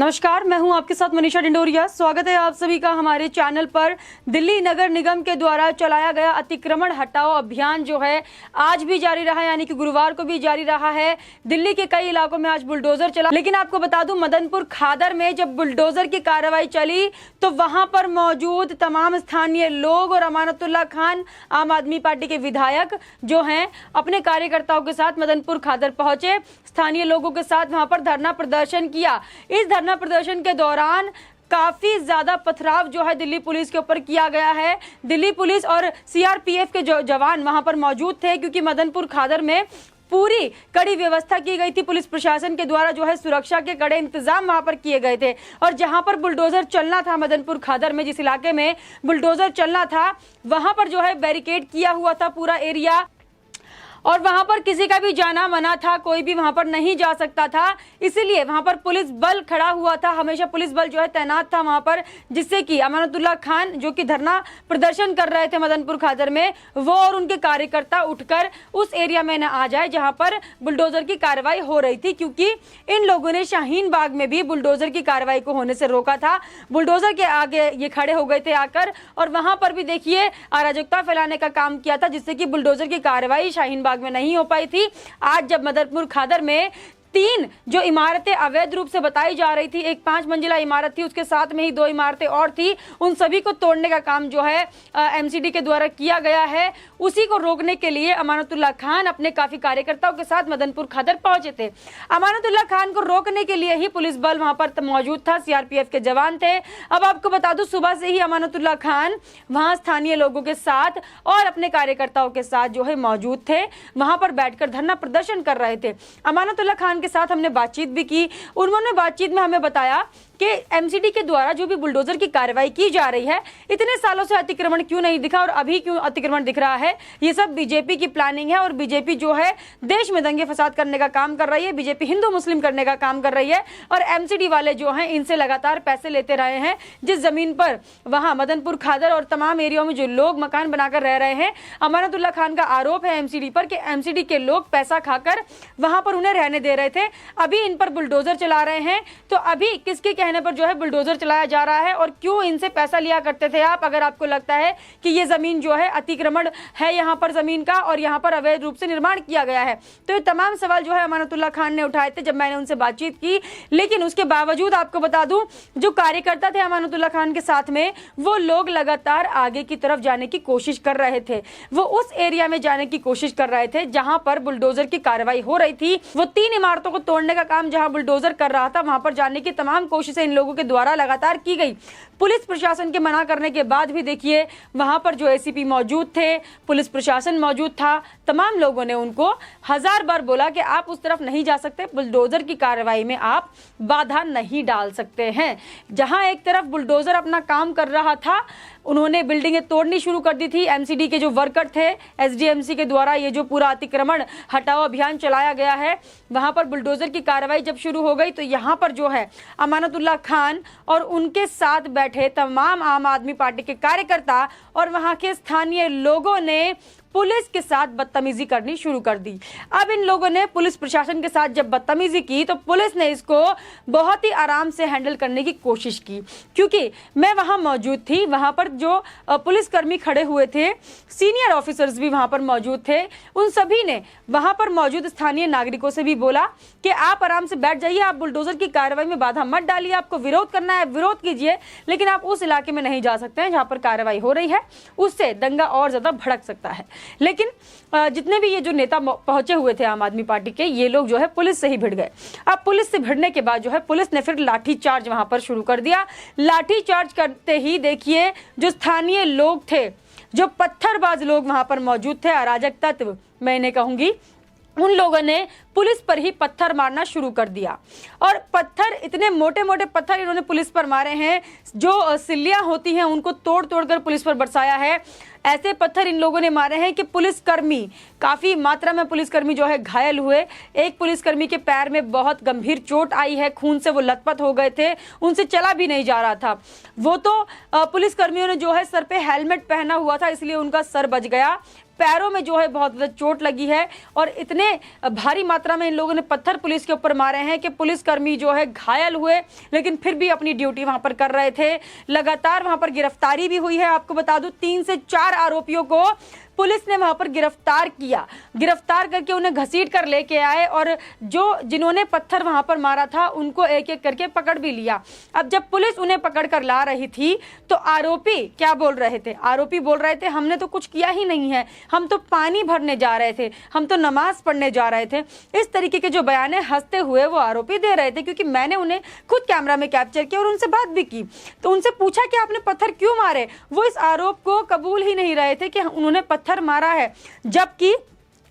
नमस्कार, मैं हूं आपके साथ मनीषा डिंडोरिया। स्वागत है आप सभी का हमारे चैनल पर। दिल्ली नगर निगम के द्वारा चलाया गया अतिक्रमण हटाओ अभियान जो है आज भी जारी रहा, यानी कि गुरुवार को भी जारी रहा है। दिल्ली के कई इलाकों में आज बुलडोजर चला, लेकिन आपको बता दूं मदनपुर खादर में जब बुलडोजर की कार्रवाई चली तो वहां पर मौजूद तमाम स्थानीय लोग और अमानतुल्लाह खान आम आदमी पार्टी के विधायक जो हैं अपने कार्यकर्ताओं के साथ मदनपुर खादर पहुंचे, स्थानीय लोगों के साथ वहां पर धरना प्रदर्शन किया। इस धरना प्रदर्शन के दौरान काफी ज्यादा पथराव जो है दिल्ली पुलिस के ऊपर किया गया है। दिल्ली पुलिस और सीआरपीएफ के जो जवान वहां पर मौजूद थे, क्योंकि मदनपुर खादर में पूरी कड़ी व्यवस्था की गई थी। पुलिस प्रशासन के द्वारा जो है सुरक्षा के कड़े इंतजाम वहां पर किए गए थे। और जहां पर बुलडोजर चलना था मदनपुर खादर में, जिस इलाके में बुलडोजर चलना था वहां पर जो है बैरिकेड किया हुआ था पूरा एरिया, और वहां पर किसी का भी जाना मना था, कोई भी वहां पर नहीं जा सकता था। इसीलिए वहां पर पुलिस बल खड़ा हुआ था, हमेशा पुलिस बल जो है तैनात था वहां पर, जिससे कि अमानतुल्लाह खान जो कि धरना प्रदर्शन कर रहे थे मदनपुर खादर में, वो और उनके कार्यकर्ता उठकर उस एरिया में न आ जाए जहां पर बुलडोजर की कार्रवाई हो रही थी। क्योंकि इन लोगों ने शाहीन बाग में भी बुलडोजर की कार्रवाई को होने से रोका था। बुलडोजर के आगे ये खड़े हो गए थे आकर, और वहां पर भी देखिए अराजकता फैलाने का काम किया था, जिससे कि बुलडोजर की कार्रवाई शाहीन बाग में नहीं हो पाई थी। आज जब मदनपुर खादर में 3 जो इमारतें अवैध रूप से बताई जा रही थी, एक 5 मंजिला इमारत थी, उसके साथ में ही 2 इमारतें और थी, उन सभी को तोड़ने का काम जो है एमसीडी के द्वारा किया गया है। उसी को रोकने के लिए अमानतुल्लाह खान अपने काफी कार्यकर्ताओं के साथ मदनपुर खादर पहुंचे थे। अमानतुल्लाह खान को रोकने के लिए ही पुलिस बल वहां पर मौजूद था, सीआरपीएफ के जवान थे। अब आपको बता दूं सुबह से ही अमानतुल्लाह खान वहां स्थानीय लोगों के साथ और अपने कार्यकर्ताओं के साथ जो है मौजूद थे, वहां पर बैठकर धरना प्रदर्शन कर रहे थे। अमानतुल्लाह खान के साथ हमने बातचीत भी की। उन्होंने बातचीत में हमें बताया कि एमसीडी के द्वारा जो भी बुलडोजर की कार्रवाई की जा रही है, इतने सालों से अतिक्रमण क्यों नहीं दिखा और अभी क्यों अतिक्रमण दिख रहा है, ये सब बीजेपी की प्लानिंग है। और बीजेपी जो है देश में दंगे फसाद करने का काम कर रही है, बीजेपी हिंदू मुस्लिम करने का काम कर रही है। और एमसीडी वाले जो हैं इनसे लगातार पैसे लेते रहे हैं। जिस जमीन पर वहां मदनपुर खादर और तमाम एरियाओं में जो लोग मकान बनाकर रह रहे हैं, अमानतुल्लाह खान का आरोप है एमसीडी पर कि एमसीडी के लोग पैसा खाकर वहां पर उन्हें रहने दे रहे थे। अभी इन पर बुलडोजर चला रहे हैं, तो अभी किसके कहने पर जो है बुलडोजर चलाया जा रहा है और क्यों इनसे पैसा लिया करते थे आप, अगर आपको लगता है कि ये जमीन जो है अतिक्रमण है यहाँ पर जमीन का और यहाँ पर अवैध रूप से निर्माण किया गया है। तो ये तमाम सवाल जो है अमानतुल्लाह खान ने उठाए थे जब मैंने उनसे बातचीत की। लेकिन उसके बावजूद आपको बता दूं, जो कार्यकर्ता थे अमानतुल्लाह खान के साथ में, वो लोग लगातार आगे की तरफ जाने की कोशिश कर रहे थे। वो उस एरिया में जाने की कोशिश कर रहे थे जहां पर बुलडोजर की कार्रवाई हो रही थी। वो 3 इमारतों को तोड़ने का काम जहां बुलडोजर कर रहा था, वहां पर जाने की तमाम कोशिशें इन लोगों के द्वारा लगातार की गई। पुलिस प्रशासन के मना करने के बाद भी देखिए वहां पर जो एसीपी मौजूद थे, पुलिस प्रशासन मौजूद था, तमाम लोगों ने उनको 1000 बार बोला कि आप उस तरफ नहीं जा सकते, बुलडोजर की कार्रवाई में आप बाधा नहीं डाल सकते हैं। जहां एक तरफ बुलडोजर अपना काम कर रहा था, उन्होंने बिल्डिंगें तोड़नी शुरू कर दी थी। एमसीडी के जो वर्कर थे, एसडीएमसी के द्वारा ये जो पूरा अतिक्रमण हटाओ अभियान चलाया गया है, वहां पर बुलडोजर की कार्रवाई जब शुरू हो गई तो यहाँ पर जो है अमानतुल्लाह खान और उनके साथ बैठे तमाम आम आदमी पार्टी के कार्यकर्ता और वहां के स्थानीय लोगों ने पुलिस के साथ बदतमीजी करनी शुरू कर दी। अब इन लोगों ने पुलिस प्रशासन के साथ जब बदतमीजी की तो पुलिस ने इसको बहुत ही आराम से हैंडल करने की कोशिश की। क्योंकि मैं वहां मौजूद थी, वहां पर जो पुलिसकर्मी खड़े हुए थे, सीनियर ऑफिसर्स भी वहां पर मौजूद थे, उन सभी ने वहां पर मौजूद स्थानीय नागरिकों से भी बोला कि आप आराम से बैठ जाइए, आप बुलडोजर की कार्रवाई में बाधा मत डालिए, आपको विरोध करना है विरोध कीजिए, लेकिन आप उस इलाके में नहीं जा सकते हैं जहां पर कार्रवाई हो रही है, उससे दंगा और ज्यादा भड़क सकता है। लेकिन जितने भी ये जो नेता पहुंचे हुए थे आम आदमी पार्टी के, ये लोग जो है पुलिस से ही भिड़ गए। अब पुलिस से भिड़ने के बाद जो है पुलिस ने फिर लाठी चार्ज वहां पर शुरू कर दिया। लाठी चार्ज करते ही देखिए जो स्थानीय लोग थे, जो पत्थरबाज लोग वहां पर मौजूद थे, अराजक तत्व मैं इन्हें कहूंगी, उन लोगों ने पुलिस पर ही पत्थर मारना शुरू कर दिया। और पत्थर, इतने मोटे मोटे पत्थर इन्होंने पुलिस पर मारे हैं, जो सिल्लियां होती हैं उनको तोड़ तोड़ कर पुलिस पर बरसाया है। ऐसे पत्थर इन लोगों ने मारे हैं कि पुलिसकर्मी, काफी मात्रा में पुलिसकर्मी जो है घायल हुए। एक पुलिसकर्मी के पैर में बहुत गंभीर चोट आई है, खून से वो लथपथ हो गए थे, उनसे चला भी नहीं जा रहा था। वो तो पुलिसकर्मियों ने जो है सर पे हेलमेट पहना हुआ था, इसलिए उनका सर बच गया। पैरों में जो है बहुत ज़्यादा चोट लगी है और इतने भारी मात्रा में इन लोगों ने पत्थर पुलिस के ऊपर मारे हैं कि पुलिसकर्मी जो है घायल हुए, लेकिन फिर भी अपनी ड्यूटी वहां पर कर रहे थे। लगातार वहां पर गिरफ्तारी भी हुई है। आपको बता दूं 3 से 4 आरोपियों को पुलिस ने वहां पर गिरफ्तार किया, गिरफ्तार करके उन्हें घसीट कर लेके आए और जिन्होंने पत्थर वहां पर मारा था उनको एक एक करके पकड़ भी लिया। अब जब पुलिस उन्हें पकड़ कर ला रही थी तो आरोपी क्या बोल रहे थे? आरोपी बोल रहे थे हमने तो कुछ किया ही नहीं है, हम तो पानी भरने जा रहे थे, हम तो नमाज पढ़ने जा रहे थे। इस तरीके के जो बयान है हंसते हुए वो आरोपी दे रहे थे, क्योंकि मैंने उन्हें खुद कैमरा में कैप्चर किया और उनसे बात भी की। तो उनसे पूछा कि आपने पत्थर क्यों मारे? वो इस आरोप को कबूल ही नहीं रहे थे कि उन्होंने पत्थर मारा है, जबकि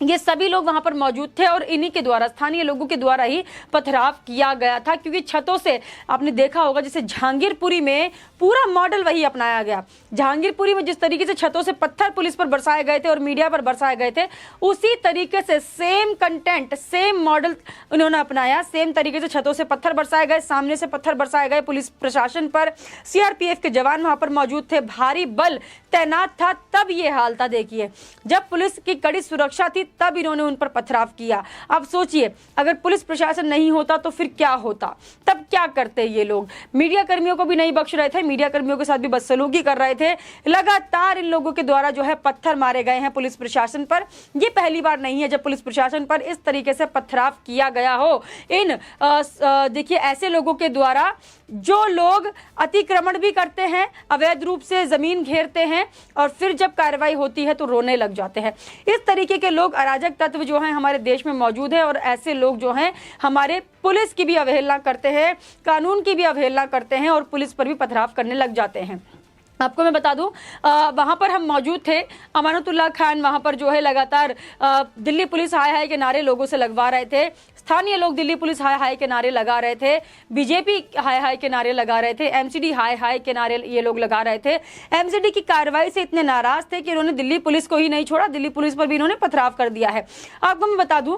ये सभी लोग वहां पर मौजूद थे और इन्हीं के द्वारा, स्थानीय लोगों के द्वारा ही पथराव किया गया था। क्योंकि छतों से आपने देखा होगा जैसे जहांगीरपुरी में पूरा मॉडल वही अपनाया गया। जहांगीरपुरी में जिस तरीके से छतों से पत्थर पुलिस पर बरसाए गए थे और मीडिया पर बरसाए गए थे, उसी तरीके से सेम कंटेंट, सेम मॉडल उन्होंने अपनाया। सेम तरीके से छतों से पत्थर बरसाए गए, सामने से पत्थर बरसाए गए पुलिस प्रशासन पर। सीआरपीएफ के जवान वहां पर मौजूद थे, भारी बल तैनात था, तब ये हाल था। देखिए, जब पुलिस की कड़ी सुरक्षा थी तब इन्होंने उन पर पथराव किया। अब सोचिए, अगर पुलिस प्रशासन नहीं होता तो फिर क्या होता? तब क्या करते ये लोग? मीडिया कर्मियों को भी नहीं बख्श रहे थे, मीडिया कर्मियों के साथ भी बदसलूकी कर रहे थे। लगातार इन लोगों के द्वारा जो है पत्थर मारे गए हैं पुलिस प्रशासन पर। ये पहली बार नहीं है जब पुलिस प्रशासन पर इस तरीके से पथराव किया गया हो। इन देखिए ऐसे लोगों के द्वारा जो लोग अतिक्रमण भी करते हैं, अवैध रूप से जमीन घेरते हैं और फिर जब कार्रवाई होती है तो रोने लग जाते हैं। इस तरीके के लोग, अराजक तत्व जो हैं हमारे देश में मौजूद है और ऐसे लोग जो हैं हमारे पुलिस की भी अवहेलना करते हैं, कानून की भी अवहेलना करते हैं और पुलिस पर भी पथराव करने लग जाते हैं। आपको मैं बता दूं, वहाँ पर हम मौजूद थे। अमानतुल्लाह खान वहाँ पर जो है लगातार दिल्ली पुलिस हाय हाय के नारे लोगों से लगवा रहे थे। स्थानीय लोग दिल्ली पुलिस हाय हाय के नारे लगा रहे थे, बीजेपी हाय हाय के नारे लगा रहे थे, एमसीडी हाय हाय के नारे ये लोग लगा रहे थे। एमसीडी की कार्रवाई से इतने नाराज थे कि उन्होंने दिल्ली पुलिस को ही नहीं छोड़ा, दिल्ली पुलिस पर भी इन्होंने पथराव कर दिया है। आपको मैं बता दूं,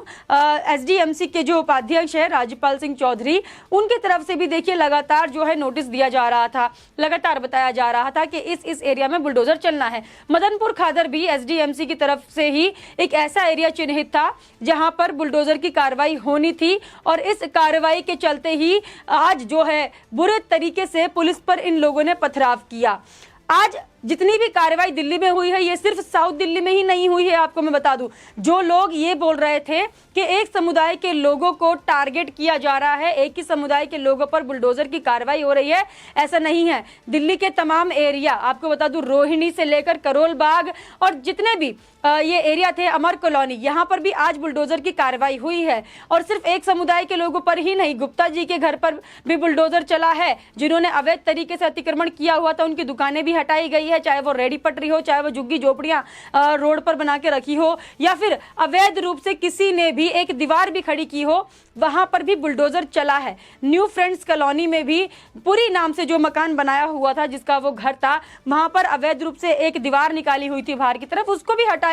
एसडीएमसी के जो उपाध्यक्ष है राजपाल सिंह चौधरी, उनकी तरफ से भी देखिए लगातार जो है नोटिस दिया जा रहा था, लगातार बताया जा रहा था कि इस एरिया में बुलडोजर चलना है। मदनपुर खादर भी एसडीएमसी की तरफ से ही एक ऐसा एरिया चिन्हित था जहां पर बुलडोजर की कार्रवाई होनी थी और इस कार्रवाई के चलते ही आज जो है बुरे तरीके से पुलिस पर इन लोगों ने पथराव किया। आज जितनी भी कार्रवाई दिल्ली में हुई है ये सिर्फ साउथ दिल्ली में ही नहीं हुई है। आपको मैं बता दूं, जो लोग ये बोल रहे थे कि एक समुदाय के लोगों को टारगेट किया जा रहा है, एक ही समुदाय के लोगों पर बुलडोजर की कार्रवाई हो रही है, ऐसा नहीं है। दिल्ली के तमाम एरिया, आपको बता दूं, रोहिणी से लेकर करोल बाग और जितने भी ये एरिया थे, अमर कॉलोनी, यहाँ पर भी आज बुलडोजर की कार्रवाई हुई है। और सिर्फ एक समुदाय के लोगों पर ही नहीं, गुप्ता जी के घर पर भी बुलडोजर चला है। जिन्होंने अवैध तरीके से अतिक्रमण किया हुआ था उनकी दुकानें भी हटाई गई है, चाहे वो रेडी पटरी हो, चाहे वो झुग्गी झोपड़ियां रोड पर बना के रखी हो, या फिर अवैध रूप से किसी ने भी एक दीवार भी खड़ी की हो, वहां पर भी बुलडोजर चला है। न्यू फ्रेंड्स कॉलोनी में भी पुरी नाम से जो मकान बनाया हुआ था, जिसका वो घर था, वहां पर अवैध रूप से एक दीवार निकाली हुई थी बाहर की तरफ, उसको भी हटाया।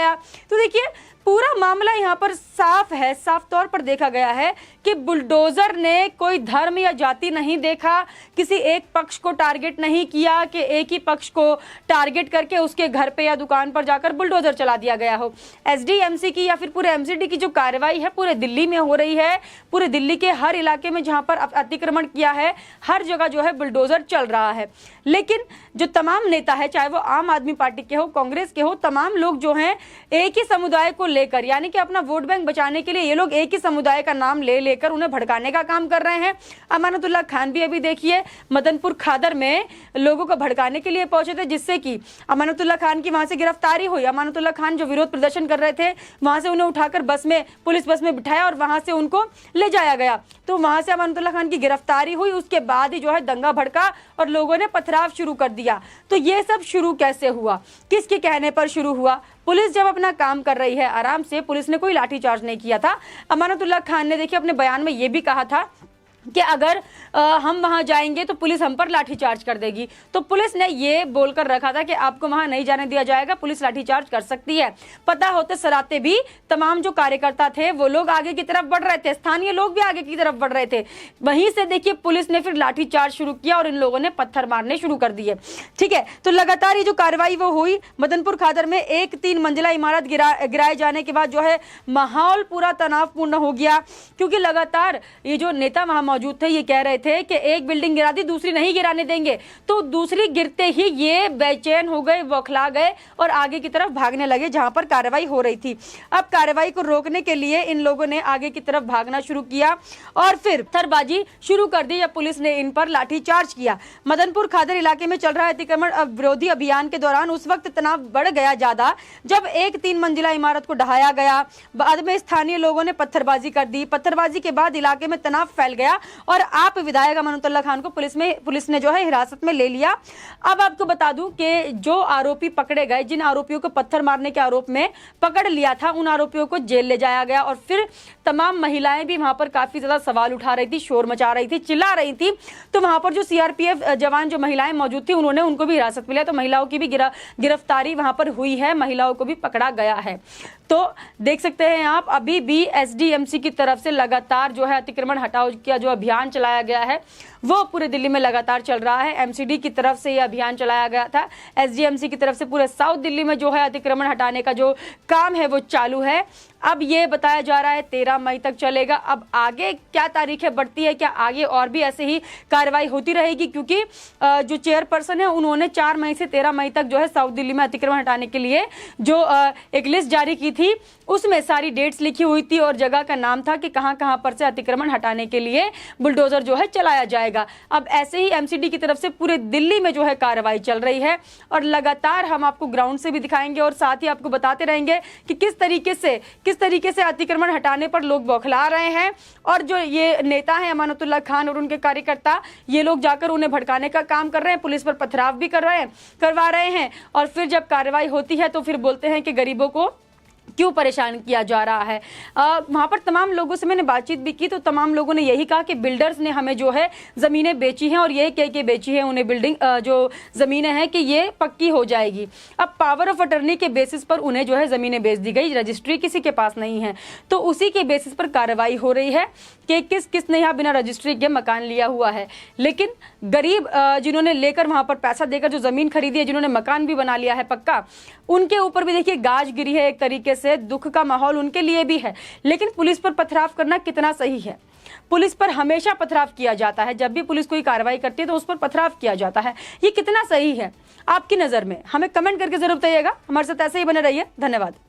तो देखिए पूरा मामला यहाँ पर साफ है, साफ तौर पर देखा गया है कि बुलडोजर ने कोई धर्म या जाति नहीं देखा, किसी एक पक्ष को टारगेट नहीं किया कि एक ही पक्ष को टारगेट करके उसके घर पे या दुकान पर जाकर बुलडोजर चला दिया गया हो। एसडीएमसी की या फिर पूरे एमसीडी की जो कार्रवाई है पूरे दिल्ली में हो रही है, पूरे दिल्ली के हर इलाके में जहाँ पर अतिक्रमण किया है हर जगह जो है बुलडोजर चल रहा है। लेकिन जो तमाम नेता है, चाहे वो आम आदमी पार्टी के हो, कांग्रेस के हो, तमाम लोग जो हैं एक ही समुदाय को लेकर, यानी कि अपना वोट बैंक बचाने के लिए ये लोग एक ही समुदाय का नाम ले लेकर उन्हें भड़काने का काम कर रहे हैं। अमानतुल्लाह खान भी अभी देखिए मदनपुर खादर में लोगों को भड़काने के लिए पहुंचे थे, जिससे कि अमानतुल्लाह खान की वहां से गिरफ्तारी हुई। अमानतुल्लाह खान जो विरोध प्रदर्शन कर रहे थे वहां से उन्हें उठाकर बस में, पुलिस बस में बिठाया और वहां से उनको ले जाया गया। तो वहां से अमानतुल्लाह खान की गिरफ्तारी हुई, उसके बाद ही जो है दंगा भड़का और लोगों ने पथराव शुरू कर दिया। तो ये सब शुरू कैसे हुआ, किसके कहने पर शुरू हुआ? पुलिस जब अपना काम कर रही है आराम से, पुलिस ने कोई लाठीचार्ज नहीं किया था। अमानतुल्लाह खान ने देखिए अपने बयान में ये भी कहा था कि अगर हम वहां जाएंगे तो पुलिस हम पर लाठीचार्ज कर देगी। तो पुलिस ने ये बोलकर रखा था कि आपको वहां नहीं जाने दिया जाएगा, पुलिस लाठीचार्ज कर सकती है। पता होते सराते भी तमाम जो कार्यकर्ता थे वो लोग आगे की तरफ बढ़ रहे थे, स्थानीय लोग भी आगे की तरफ बढ़ रहे थे। वहीं से देखिए पुलिस ने फिर लाठीचार्ज शुरू किया और इन लोगों ने पत्थर मारने शुरू कर दिए। ठीक है, तो लगातार ये जो कार्रवाई वो हुई। मदनपुर खादर में एक 3 मंजिला इमारत गिराए जाने के बाद जो है माहौल पूरा तनावपूर्ण हो गया, क्योंकि लगातार ये जो नेता वहां मौजूद थे ये कह रहे थे कि एक बिल्डिंग गिरा दी, दूसरी नहीं गिराने देंगे। तो दूसरी गिरते ही ये बेचैन हो गए, बौखला गए और आगे की तरफ भागने लगे जहां पर कार्रवाई हो रही थी। अब कार्रवाई को रोकने के लिए इन लोगों ने आगे की तरफ भागना शुरू किया और फिर पत्थरबाजी शुरू कर दी या पुलिस ने इन पर लाठीचार्ज किया। मदनपुर खादर इलाके में चल रहा अतिक्रमण विरोधी अभियान के दौरान उस वक्त तनाव बढ़ गया ज्यादा जब एक 3 मंजिला इमारत को ढहाया गया। बाद में स्थानीय लोगों ने पत्थरबाजी कर दी। पत्थरबाजी के बाद इलाके में तनाव फैल गया और आप विधायक अमानुतुल्लाह खान को पुलिस ने जो है हिरासत में ले लिया। अब आपको बता दूं कि जो आरोपी पकड़े गए, जिन आरोपियों को पत्थर मारने के आरोप में पकड़ लिया था, उन आरोपियों को जेल ले जाया गया। और फिर तमाम महिलाएं भी वहां पर काफी ज्यादा सवाल उठा रही थी, शोर मचा रही थी, चिल्ला रही थी। तो वहां पर जो सीआरपीएफ जवान जो महिलाएं मौजूद थी उन्होंने उनको भी हिरासत में लिया। तो महिलाओं की भी गिरफ्तारी वहां पर हुई है, महिलाओं को भी पकड़ा गया है। तो देख सकते हैं आप, अभी भी एसडीएमसी की तरफ से लगातार जो है अतिक्रमण हटाओ का जो अभियान चलाया गया है वो पूरे दिल्ली में लगातार चल रहा है। एमसीडी की तरफ से ये अभियान चलाया गया था, एसडीएमसी की तरफ से पूरे साउथ दिल्ली में जो है अतिक्रमण हटाने का जो काम है वो चालू है। अब ये बताया जा रहा है 13 मई तक चलेगा। अब आगे क्या तारीखें बढ़ती है, क्या आगे और भी ऐसे ही कार्रवाई होती रहेगी, क्योंकि जो चेयरपर्सन है उन्होंने 4 मई से 13 मई तक जो है साउथ दिल्ली में अतिक्रमण हटाने के लिए जो एक लिस्ट जारी की थी उसमें सारी डेट्स लिखी हुई थी और जगह का नाम था कि कहां कहां पर से अतिक्रमण हटाने के लिए बुलडोजर जो है चलाया जाएगा। अब ऐसे ही एमसीडी की तरफ से पूरे दिल्ली में जो है कार्रवाई चल रही है और लगातार हम आपको ग्राउंड से भी दिखाएंगे और साथ ही आपको बताते रहेंगे कि किस तरीके से अतिक्रमण हटाने पर लोग बौखला रहे हैं और जो ये नेता हैं अमानुतुल्लाह खान और उनके कार्यकर्ता, ये लोग जाकर उन्हें भड़काने का काम कर रहे हैं, पुलिस पर पथराव भी करवा रहे हैं और फिर जब कार्रवाई होती है तो फिर बोलते हैं कि गरीबों को क्यों परेशान किया जा रहा है। वहाँ पर तमाम लोगों से मैंने बातचीत भी की तो तमाम लोगों ने यही कहा कि बिल्डर्स ने हमें जो है ज़मीनें बेची हैं और ये कह के बेची है उन्हें बिल्डिंग जो ज़मीनें हैं कि ये पक्की हो जाएगी। अब पावर ऑफ अटर्नी के बेसिस पर उन्हें जो है ज़मीनें बेच दी गई, रजिस्ट्री किसी के पास नहीं है, तो उसी के बेसिस पर कार्रवाई हो रही है कि किसने यहाँ बिना रजिस्ट्री के मकान लिया हुआ है। लेकिन गरीब जिन्होंने लेकर वहाँ पर पैसा देकर जो ज़मीन खरीदी है, जिन्होंने मकान भी बना लिया है पक्का, उनके ऊपर भी देखिए गाज गिरी है। एक तरीके से दुख का माहौल उनके लिए भी है। लेकिन पुलिस पर पथराव करना कितना सही है? पुलिस पर हमेशा पथराव किया जाता है, जब भी पुलिस कोई कार्रवाई करती है तो उस पर पथराव किया जाता है। ये कितना सही है आपकी नज़र में? हमें कमेंट करके जरूर बताइएगा। हमारे साथ ऐसे ही बने रहिए। धन्यवाद।